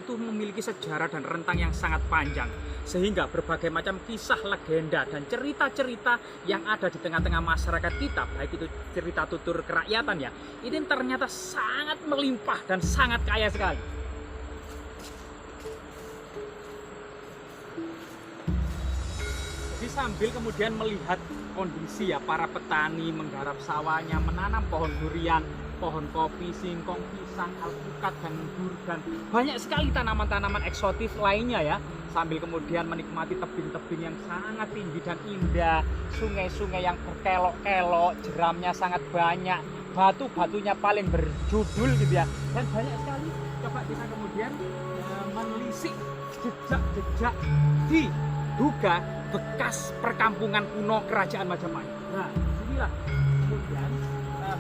itu memiliki sejarah dan rentang yang sangat panjang, sehingga berbagai macam kisah, legenda, dan cerita-cerita yang ada di tengah-tengah masyarakat kita, baik itu cerita tutur kerakyatan ya, ini ternyata sangat melimpah dan sangat kaya sekali. Jadi sambil kemudian melihat kondisi ya para petani menggarap sawahnya, menanam pohon durian, pohon kopi, singkong, pisang, alpukat, dan durian, banyak sekali tanaman-tanaman eksotis lainnya ya. Sambil kemudian menikmati tebing-tebing yang sangat tinggi dan indah, sungai-sungai yang berkelok-kelok, jeramnya sangat banyak, batu-batunya paling berjudul gitu ya. Dan banyak sekali coba kita kemudian menelisik jejak-jejak di duga bekas perkampungan kuno kerajaan Majapahit. Nah, inilah kemudian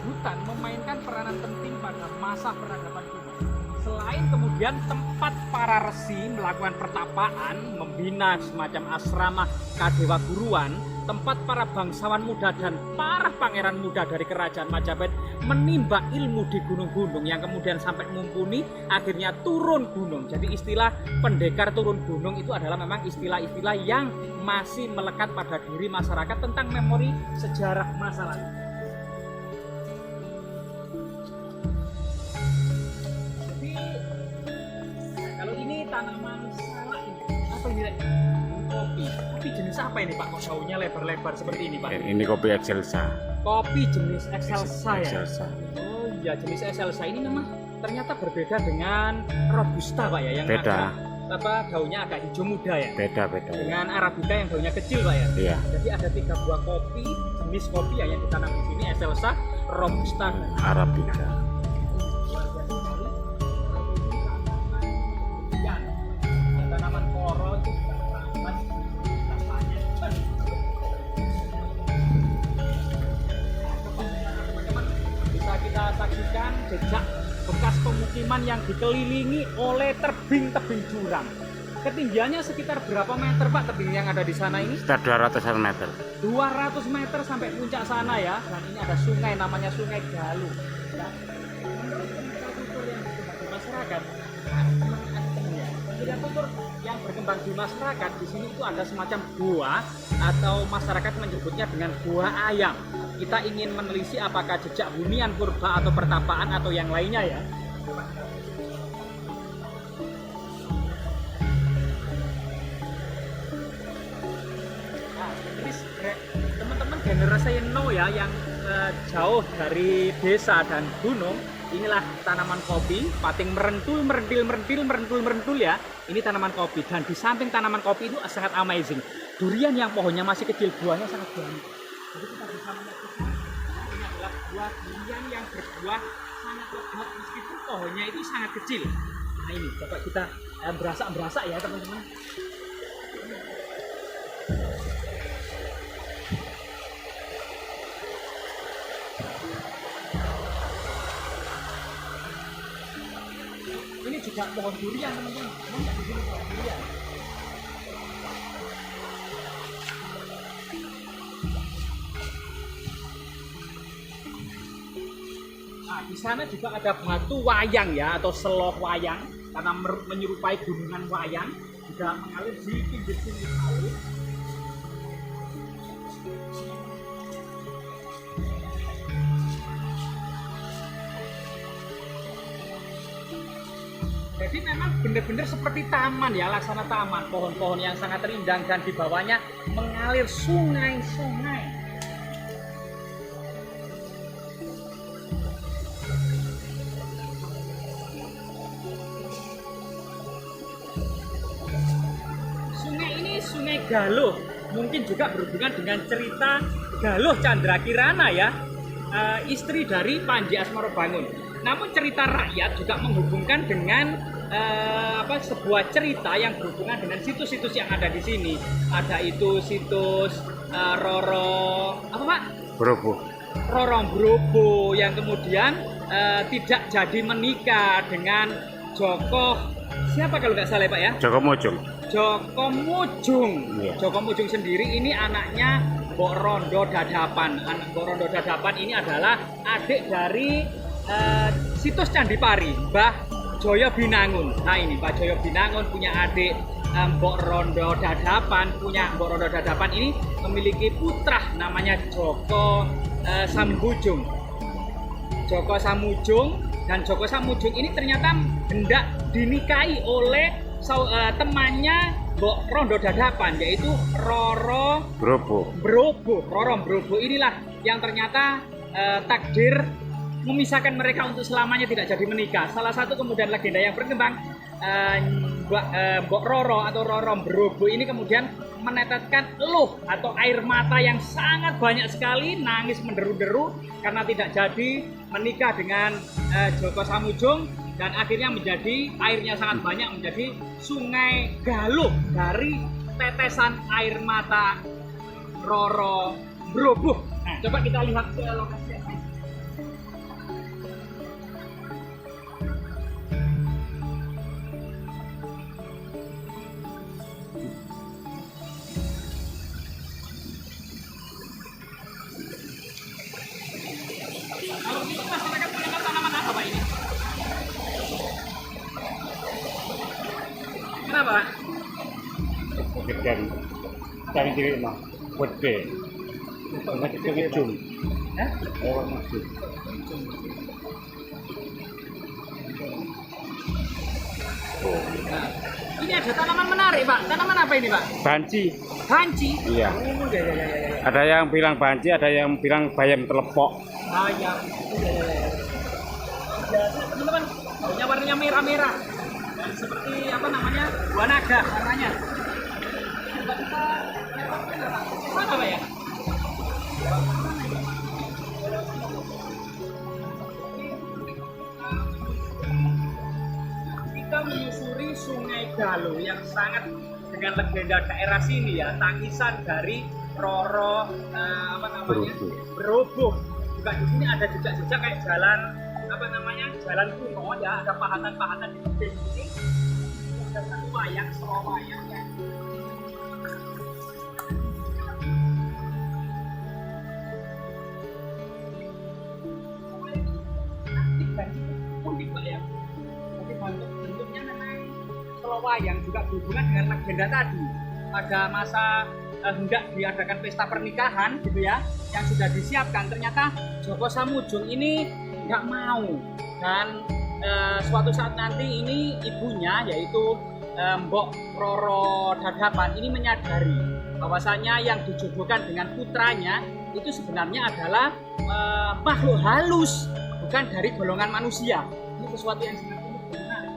hutan memainkan peranan penting pada masa peradaban kuno. Selain kemudian tempat para resi melakukan pertapaan, membina semacam asrama kadewa guruan, tempat para bangsawan muda dan para pangeran muda dari kerajaan Majapahit menimba ilmu di gunung-gunung yang kemudian sampai mumpuni akhirnya turun gunung. Jadi istilah pendekar turun gunung itu adalah memang istilah-istilah yang masih melekat pada diri masyarakat tentang memori sejarah masa lalu. Jadi kalau ini tanaman salak ini apa ini? Kopi jenis apa ini Pak? Kok daunnya lebar-lebar seperti ini Pak? Ini kopi Excelsa. Kopi jenis Excelsa ya? Excelsa. Oh iya, jenis Excelsa ini memang ternyata berbeda dengan Robusta Pak ya? Yang Beda. Daunnya agak hijau muda ya? Beda. Dengan Arabica yang daunnya kecil Pak ya? Iya. Jadi ada 3 buah kopi, jenis kopi ya yang ditanam di sini, Excelsa, Robusta, dan Arabica. Tanaman koro itu juga tanaman banyak. Teman-teman bisa kita saksikan jejak bekas pemukiman yang dikelilingi oleh tebing-tebing jurang. Ketinggiannya sekitar berapa meter Pak tebing yang ada di sana ini? Sekitar 200 meter. 200 meter sampai puncak sana ya. Dan ini ada sungai namanya Sungai Galuh. Nah, yang masyarakat tutur yang berkembang di masyarakat di sini itu ada semacam gua atau masyarakat menyebutnya dengan gua ayam. Kita ingin menelisik apakah jejak hunian purba atau pertapaan atau yang lainnya ya. Nah, jadi teman-teman generasi now ya yang jauh dari desa dan gunung, inilah tanaman kopi, pating merentul ya. Ini tanaman kopi dan di samping tanaman kopi itu sangat amazing. Durian yang pohonnya masih kecil, buahnya sangat banyak. Jadi kita bisa menyaksikan ini adalah buah durian yang berbuah sangat lebat meskipun pohonnya itu sangat kecil. Nah ini coba kita berasa ya teman-teman. Ini juga pohon durian teman-teman. Di sini pohon durian. Nah, di sana juga ada batu wayang ya atau seloh wayang karena menyerupai gunungan wayang juga mengalir di pinggir-pinggir laut. Jadi memang benar-benar seperti taman ya, laksana taman, pohon-pohon yang sangat rindang dan di bawahnya mengalir sungai-sungai. Sungai ini Sungai Galuh, mungkin juga berhubungan dengan cerita Galuh Candrakirana ya, istri dari Panji Asmorobangun. Namun cerita rakyat juga menghubungkan dengan sebuah cerita yang berhubungan dengan situs-situs yang ada di sini. Ada itu situs Roro apa Pak? Brobo. Rorong Brobo yang kemudian tidak jadi menikah dengan Joko siapa kalau nggak salah Pak ya? Joko Mojong. Joko Mujung. Iya. Joko Mujung sendiri ini anaknya Mbok Rondo Dadapan. Anak Mbok Rondo Dadapan ini adalah adik dari situs Candi Pari, Mbah Joyo Binangun. Nah ini Pak Joyo Binangun punya adik Mbok Rondo Dadapan, ini memiliki putra namanya Joko Samujung. Joko Samujung, dan Joko Samujung ini ternyata hendak dinikahi oleh temannya Mbok Rondo Dadapan, yaitu Roro Brobo. Roro Brobo inilah yang ternyata takdir memisahkan mereka untuk selamanya tidak jadi menikah. Salah satu kemudian legenda yang berkembang, Mbok Roro atau Roro Brobo ini kemudian menetetkan eluh atau air mata yang sangat banyak sekali, nangis menderu-deru karena tidak jadi menikah dengan Joko Samujung, dan akhirnya menjadi airnya sangat banyak menjadi Sungai Galuh dari tetesan air mata Roro Brobo. Nah, coba kita lihat ke lokasi. Kalau itu masyarakat punya tanaman apa Pak ini? Kenapa Pak? Kemudian cari diri mah gede. Sama kita ngecum. Lewat masjid. Oh. Nah, ini ada tanaman menarik Pak. Tanaman apa ini Pak? Banci. Banci. Iya. Oh, ya. Ada yang bilang banci, ada yang bilang bayam telepok. Ayam. Biasa teman-teman, warnanya merah-merah. Dan seperti apa namanya? Buah naga warnanya. Coba kita mana Pak ya? Kita menyusuri Sungai Galuh yang sangat dengan legenda daerah sini ya, tangisan dari Roro Brobo. Juga di sini ada jejak-jejak kayak jalan apa namanya, jalan kuno ya, ada pahatan-pahatan di tebing ini. Ada satu wayang, Solo wayang ya. Unik Pak ya. Jadi bentuknya memang Solo wayang juga berhubungan dengan legenda tadi. Pada masa hendak diadakan pesta pernikahan gitu ya, yang sudah disiapkan, ternyata Joko Samujung ini nggak mau, dan suatu saat nanti ini ibunya yaitu Mbok Roro Dadapan ini menyadari bahwasanya yang dijodohkan dengan putranya itu sebenarnya adalah makhluk halus, bukan dari golongan manusia. Ini sesuatu yang sangat unik dan menarik.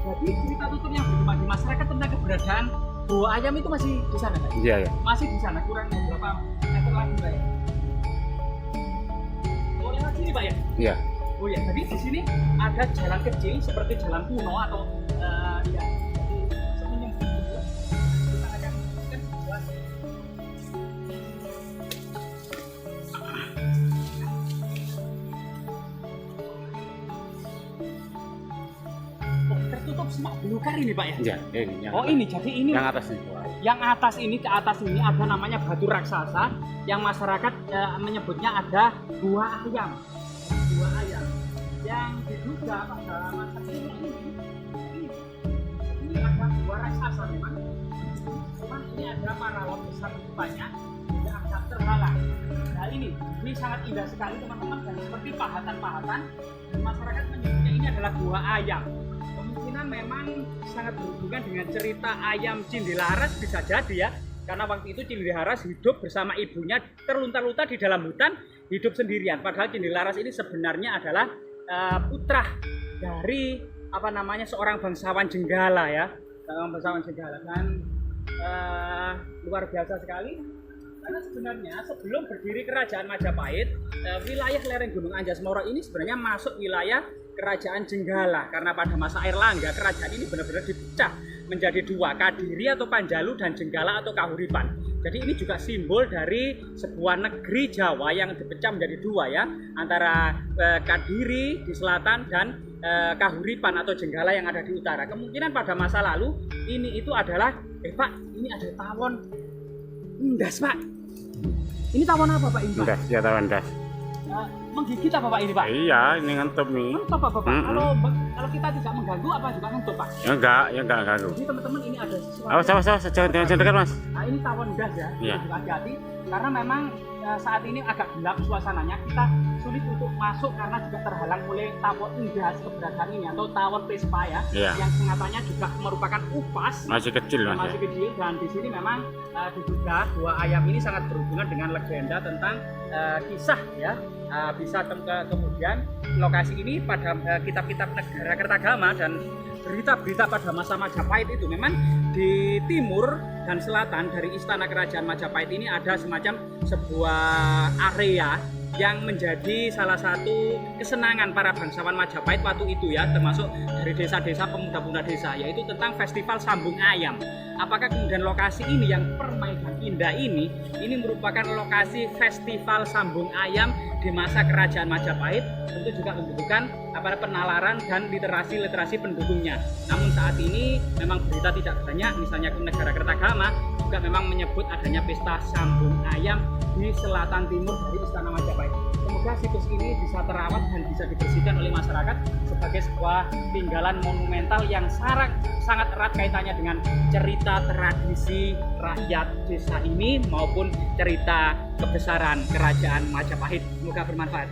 Jadi cerita tutur yang berkembang di masyarakat tentang keberadaan buah ayam itu masih di sana Pak? Iya ya. Masih di sana, kurang beberapa meter lagi Pak ya? Oh lewat sini Pak ya? Iya. Oh ya, jadi di sini ada jalan kecil seperti jalan kuno atau ya, jadi sepenyem gitu. Kita akan melanjutkan sebuah tertutup semua belukar ini Pak ya? Iya, ini. Oh ini, jadi ini Yang atas ini. yang atas ini, ke atas ini ada namanya batu raksasa yang masyarakat menyebutnya ada buah ayam. Buah ayam yang diduga pada masa ini ada buah raksasa memang. Cuman ini ada paralon besar banyak tidak agak terhalang. Nah ini sangat indah sekali teman-teman, dan seperti pahatan-pahatan masyarakat menyebutnya ini adalah buah ayam. Kemungkinan memang sangat berhubungan dengan cerita ayam Cindilaras, bisa jadi ya, karena waktu itu Cindilaras hidup bersama ibunya terlunta-lunta di dalam hutan, hidup sendirian. Padahal Cindilaras ini sebenarnya adalah putra dari apa namanya seorang bangsawan Jenggala ya, seorang bangsawan Jenggala, dan luar biasa sekali. Karena sebenarnya sebelum berdiri kerajaan Majapahit, wilayah lereng Gunung Anjas Moro ini sebenarnya masuk wilayah kerajaan Jenggala, karena pada masa Airlangga kerajaan ini benar-benar dipecah menjadi dua, Kadiri atau Panjalu dan Jenggala atau Kahuripan. Jadi ini juga simbol dari sebuah negeri Jawa yang dipecah menjadi dua ya, antara Kadiri di selatan dan Kahuripan atau Jenggala yang ada di utara. Kemungkinan pada masa lalu ini itu adalah Pak, ini ada tawon endas Pak. Ini tawon apa Pak ini Pak? Endas, ya tawon endas. menggigit apa Pak ini Pak? Iya, ini ngentup nih. Ngentup Pak Bapak. Kalau kita tidak mengganggu apa juga ngentup Pak? Ya enggak ganggu. Jadi teman-teman ini ada sesuatu. Awas, jangan dekat Mas. Nah ini tawon gas ya, Iya. juga hati-hati karena memang saat ini agak gelap suasananya, kita sulit untuk masuk karena juga terhalang oleh tawon gas keberadaan ini atau tawon Vespa ya, Iya. yang sengatanya juga merupakan upas. Masih kecil Mas. Masih kecil, dan di sini memang diduga dua ayam ini sangat berhubungan dengan legenda tentang kisah ya. Bisa kemudian lokasi ini pada kitab-kitab negara Kertagama dan berita-berita pada masa Majapahit itu memang di timur dan selatan dari istana kerajaan Majapahit ini ada semacam sebuah area yang menjadi salah satu kesenangan para bangsawan Majapahit waktu itu ya, termasuk dari desa-desa pemuda-pemuda desa, yaitu tentang festival sambung ayam. Apakah kemudian lokasi ini yang Permainan Indah ini merupakan lokasi festival sambung ayam di masa kerajaan Majapahit, tentu juga membutuhkan penalaran dan literasi pendukungnya. Namun saat ini memang berita tidak banyak, misalnya ke negara Kertagama juga memang menyebut adanya pesta sambung ayam di selatan timur dari istana Majapahit. Semoga situs ini bisa terawat dan bisa dibersihkan oleh masyarakat sebagai sebuah tinggalan monumental yang sangat erat kaitannya dengan cerita tradisi rakyat desa ini maupun cerita kebesaran kerajaan Majapahit. Semoga bermanfaat.